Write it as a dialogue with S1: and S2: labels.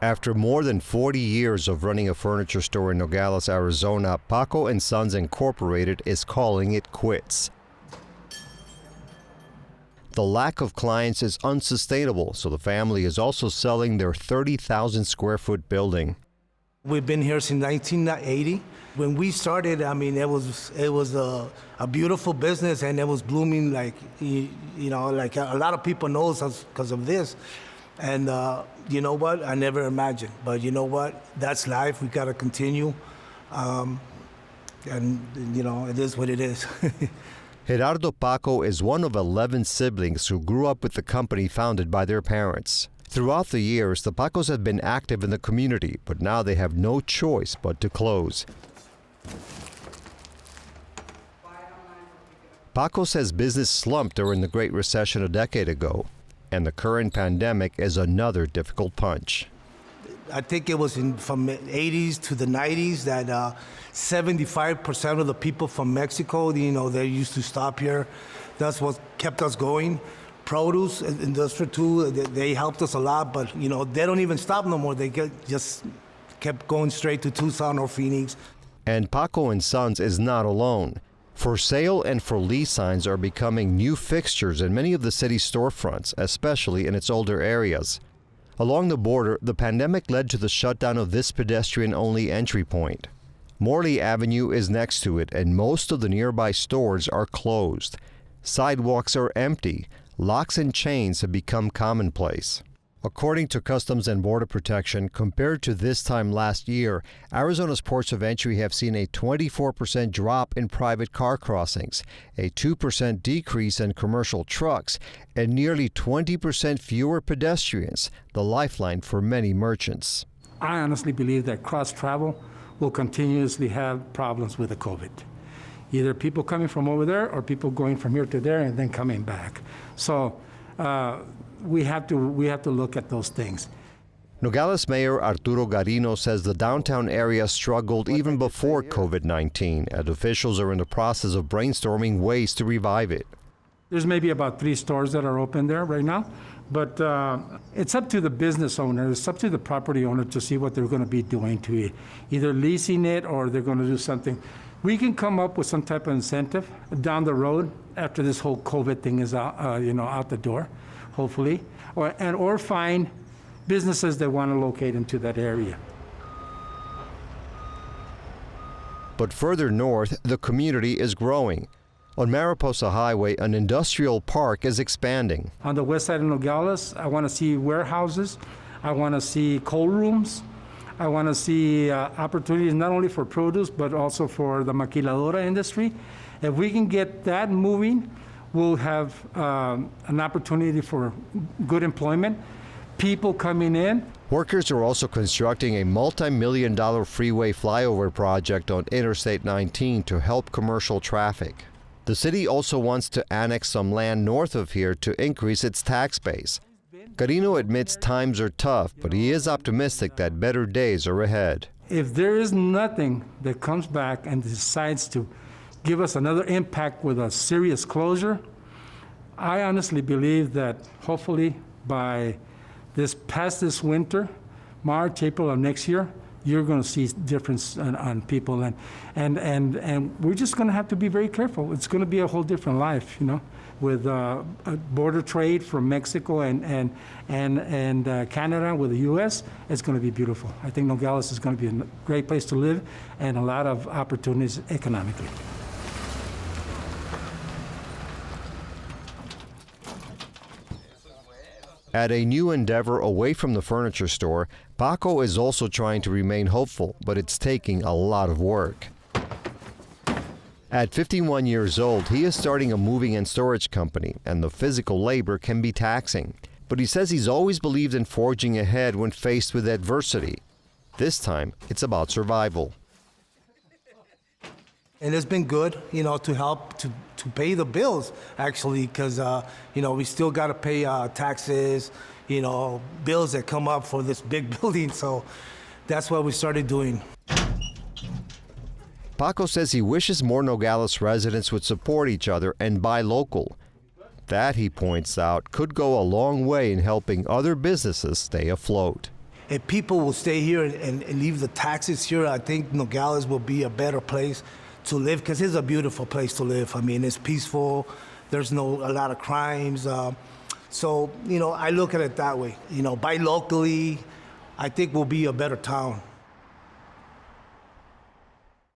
S1: After more than 40 years of running a furniture store in Nogales, Arizona, Paco & Sons Incorporated is calling it quits. The lack of clients is unsustainable, so the family is also selling their 30,000 square foot building.
S2: We've been here since 1980. When we started, I mean, it was a beautiful business, and it was blooming like, like a lot of people know us because of this. And you know what? I never imagined. But you know what? That's life. We got to continue. And, it is what it is.
S1: Gerardo Paco is one of 11 siblings who grew up with the company founded by their parents. Throughout the years, the Pacos have been active in the community, but now they have no choice but to close. Paco says business slumped during the Great Recession a decade ago, and the current pandemic is another difficult punch.
S2: I think it was from the 80s to the 90s that 75% of the people from Mexico, they used to stop here. That's what kept us going. Produce, industry too, they helped us a lot, but they don't even stop no more. They just kept going straight to Tucson or Phoenix.
S1: And Paco & Sons is not alone. For sale and for lease signs are becoming new fixtures in many of the city's storefronts, especially in its older areas. Along the border, the pandemic led to the shutdown of this pedestrian-only entry point. Morley Avenue is next to it, and most of the nearby stores are closed. Sidewalks are empty. Locks and chains have become commonplace. According to Customs and Border Protection, compared to this time last year, Arizona's ports of entry have seen a 24% drop in private car crossings, a 2% decrease in commercial trucks, and nearly 20% fewer pedestrians, the lifeline for many merchants.
S3: I honestly believe that cross-travel will continuously have problems with the COVID. Either people coming from over there or people going from here to there and then coming back. So we have to look at those things.
S1: Nogales Mayor Arturo Garino says the downtown area struggled even before COVID-19, and officials are in the process of brainstorming ways to revive it.
S3: There's maybe about 3 stores that are open there right now, but it's up to the business owner, it's up to the property owner to see what they're going to be doing to it, either leasing it or they're going to do something. We can come up with some type of incentive down the road after this whole COVID thing is out, out the door, hopefully, or find businesses that want to locate into that area.
S1: But further north, the community is growing. On Mariposa Highway, an industrial park is expanding.
S3: On the west side of Nogales, I want to see warehouses. I want to see cold rooms. I want to see opportunities not only for produce, but also for the maquiladora industry. If we can get that moving, we'll have an opportunity for good employment, people coming in.
S1: Workers are also constructing a multi-million-dollar freeway flyover project on Interstate 19 to help commercial traffic. The city also wants to annex some land north of here to increase its tax base. Garino admits times are tough, but he is optimistic that better days are ahead.
S3: If there is nothing that comes back and decides to give us another impact with a serious closure, I honestly believe that hopefully by past this winter, March, April of next year, you're going to see difference on people, and we're just going to have to be very careful. It's going to be a whole different life, with a border trade from Mexico and Canada with the U.S. It's going to be beautiful. I think Nogales is going to be a great place to live and a lot of opportunities economically.
S1: At a new endeavor away from the furniture store, Paco is also trying to remain hopeful, but it's taking a lot of work. At 51 years old, he is starting a moving and storage company, and the physical labor can be taxing. But he says he's always believed in forging ahead when faced with adversity. This time, it's about survival.
S2: And it's been good, to help to pay the bills, actually, because, we still got to pay taxes, bills that come up for this big building. So that's what we started doing.
S1: Paco says he wishes more Nogales residents would support each other and buy local. That, he points out, could go a long way in helping other businesses stay afloat.
S2: if people will stay here and leave the taxes here, I think Nogales will be a better place to live, because it's a beautiful place to live. I mean, it's peaceful. There's a lot of crimes. So, I look at it that way. Buy locally, I think we'll be a better town.